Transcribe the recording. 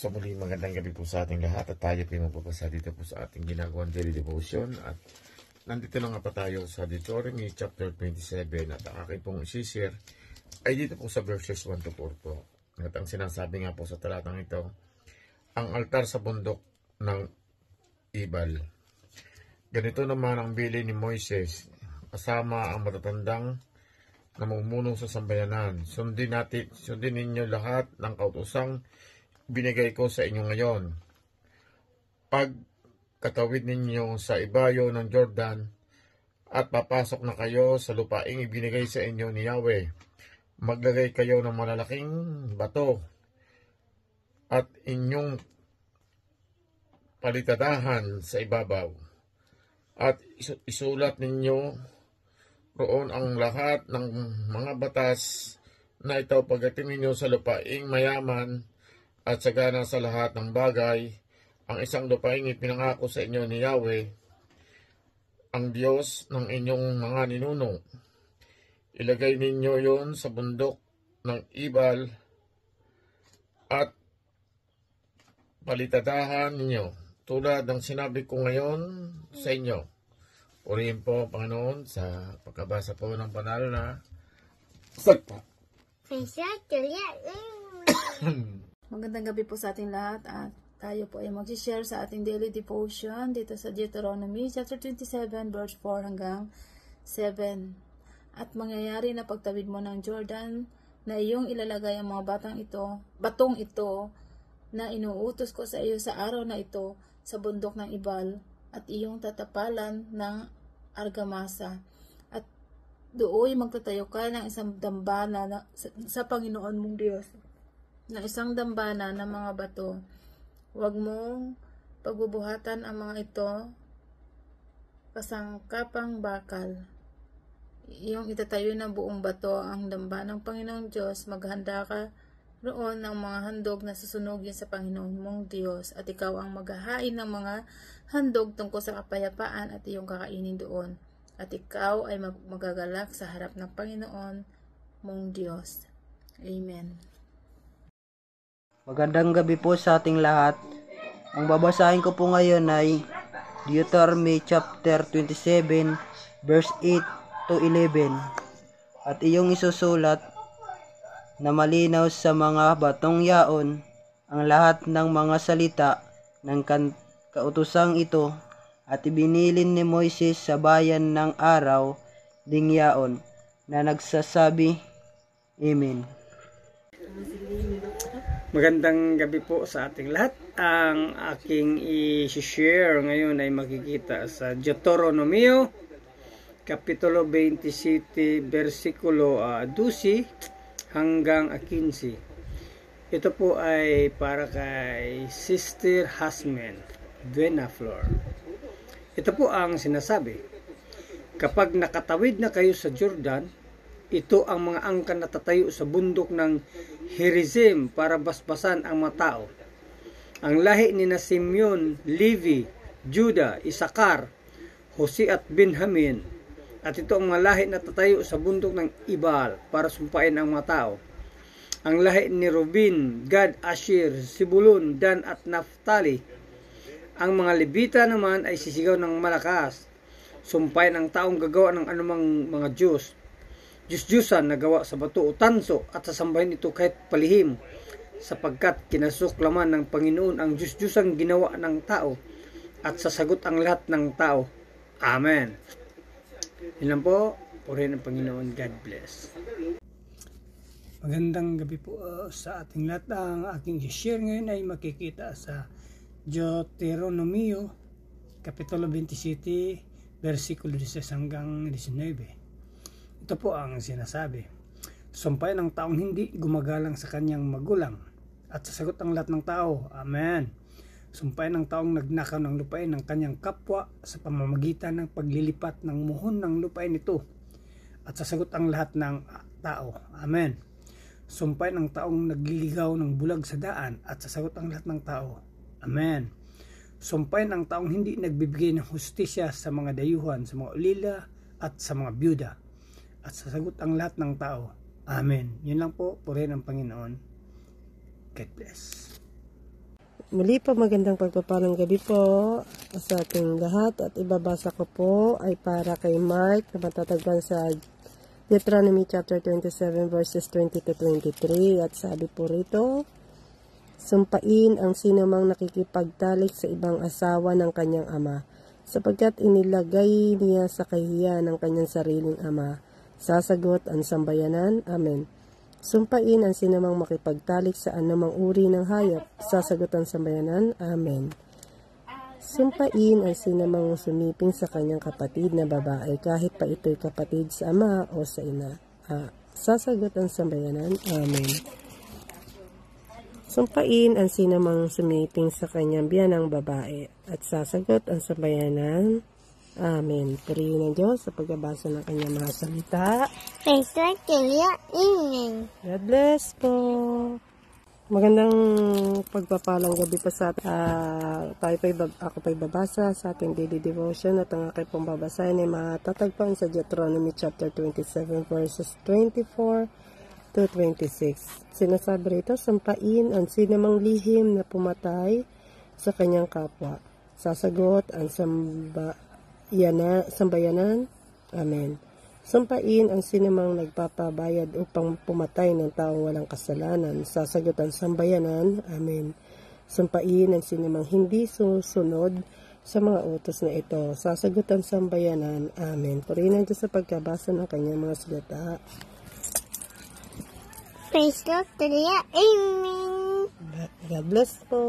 So muli magandang gabi po sa ating lahat at tayo po magpapasa dito po sa ating ginagawang daily devotion at nandito na nga pa tayo sa Deuteronomy chapter 27 at ang aking pong isi-share ay dito po sa verses 1 to 4 po. At ang sinasabi nga po sa talatang ito, ang altar sa bundok ng Ibal. Ganito naman ang bili ni Moises kasama ang matatandang namumuno sa sambayanan. Sundin ninyo lahat ng kautusang binigay ko sa inyo ngayon. Pagkatawid ninyo sa ibayo ng Jordan at papasok na kayo sa lupaing ibinigay sa inyo ni Yahweh, maglagay kayo ng malalaking bato at inyong palitadahan sa ibabaw at isulat ninyo roon ang lahat ng mga batas na ito pagdating ninyo sa lupaing mayaman at sagana sa lahat ng bagay. Ang isang lupaing ipinangako sa inyo ni Yahweh, ang Diyos ng inyong mga ninuno. Ilagay ninyo yon sa bundok ng Ibal at palitadahan ninyo tulad ng sinabi ko ngayon sa inyo. Purihin po, Panginoon, sa pagkabasa po ng banal na salita. Magandang gabi po sa ating lahat at tayo po ay mag-share sa ating daily devotion dito sa Deuteronomy chapter 27 verse 4 hanggang 7. At mangyayari na pagtawid mo ng Jordan na iyong ilalagay ang mga batong ito na inuutos ko sa iyo sa araw na ito sa bundok ng Ibal at iyong tatapalan ng argamasa. At dooy magtatayo ka ng isang dambana sa Panginoon mong Diyos, na isang dambana ng mga bato. Huwag mong pagbubuhatan ang mga ito kasangkapang bakal. Iyong itatayo ng buong bato ang damba ng Panginoong Diyos. Maghanda ka roon ng mga handog na susunugin sa Panginoon mong Diyos, at ikaw ang maghahain ng mga handog tungkol sa kapayapaan at iyong kakainin doon. At ikaw ay magagalak sa harap ng Panginoon mong Diyos. Amen. Magandang gabi po sa ating lahat. Ang babasahin ko po ngayon ay Deuteronomy chapter 27 verse 8 to 11. At iyong isusulat na malinaw sa mga batong yaon ang lahat ng mga salita ng kautusang ito, at ibinilin ni Moises sa bayan ng araw ding yaon na nagsasabi, Amen. Magandang gabi po sa ating lahat. Ang aking i-share ngayon ay makikita sa Deuteronomy Kapitulo 27 versikulo 12 hanggang 15. Ito po ay para kay Sister Hasmen Venaflor. Ito po ang sinasabi: kapag nakatawid na kayo sa Jordan, ito ang mga angkan na tatayo sa bundok ng Gerizim para basbasan ang mga tao. Ang lahi ni Simeon, Levi, Juda, Isakar, Jose at Benjamin. At ito ang mga lahi na tatayo sa bundok ng Ibal para sumpain ang mga tao. Ang lahi ni Ruben, Gad, Asher, Sibulun, Dan at Naphtali. Ang mga Levita naman ay sisigaw ng malakas. Sumpain ang taong gagawa ng anumang mga Diyos-Diyosan na gawa sa bato o tanso, at sasambahin ito kahit palihim, sapagkat kinasuklaman ng Panginoon ang Diyos-Diyosang ginawa ng tao, at sasagot ang lahat ng tao. Amen. Yun lang po. Purihin ng Panginoon. God bless. Magandang gabi po sa ating lahat. Ang aking share ngayon ay makikita sa Deuteronomy Kapitulo 27 versikulo 16 hanggang 19. Ito po ang sinasabi: sumpain ng taong hindi gumagalang sa kanyang magulang, at sasagot ang lahat ng tao. Amen. Sumpain ng taong nagnakaw ng lupain ng kanyang kapwa sa pamamagitan ng paglilipat ng muhon ng lupain nito, at sasagot ang lahat ng tao. Amen. Sumpain ng taong nagliligaw ng bulag sa daan, at sasagot ang lahat ng tao. Amen. Sumpain ang taong hindi nagbibigay ng hustisya sa mga dayuhan, sa mga ulila at sa mga byuda, at sasagot ang lahat ng tao. Amen. Yun lang po. Purihin ang Panginoon. God bless. Muli po magandang pagpapalang gabi po sa ating lahat at ibabasa ko po ay para kay Mark na matatagpuan sa Deuteronomy chapter 27 verses 20 to 23 at sabi po rito, sumpain ang sinumang nakikipagtalik sa ibang asawa ng kanyang ama sapagkat inilagay niya sa kahihiyan ng kanyang sariling ama. Sasagot ang sambayanan, Amen. Sumpain ang sinumang makipagtalik sa anumang uri ng hayop. Sasagot ang sambayanan, Amen. Sumpain ang sinumang sumiping sa kanyang kapatid na babae kahit pa ito'y kapatid sa ama o sa ina. Sasagot ang sambayanan, Amen. Sumpain ang sinumang sumiping sa kanyang biyanang babae at sasagot ang sambayanan, Amen. Purihin ng Diyos sa pagbabasa ng kanyang mga salita. Amen. God bless po. Magandang pagpapalang gabi pa sa ako pa'y babasa sa ating daily devotion at ang aking pong babasahin ay matatagpuan sa Deuteronomy chapter 27 verses 24 to 26. Sinasabi rito, sampain ang sinumang lihim na pumatay sa kanyang kapwa. Sasagot ang sambayanan, Amen. Sampain ang sinumang nagpapabayad upang pumatay ng taong walang kasalanan. Sasagot ang sambayanan, Amen. Sampain ang sinumang hindi susunod sa mga utos na ito. Sasagot ang sambayanan, Amen. Purihin ang Diyos sa pagkabasa ng kanyang mga salita. Praise God, Amen. God bless po.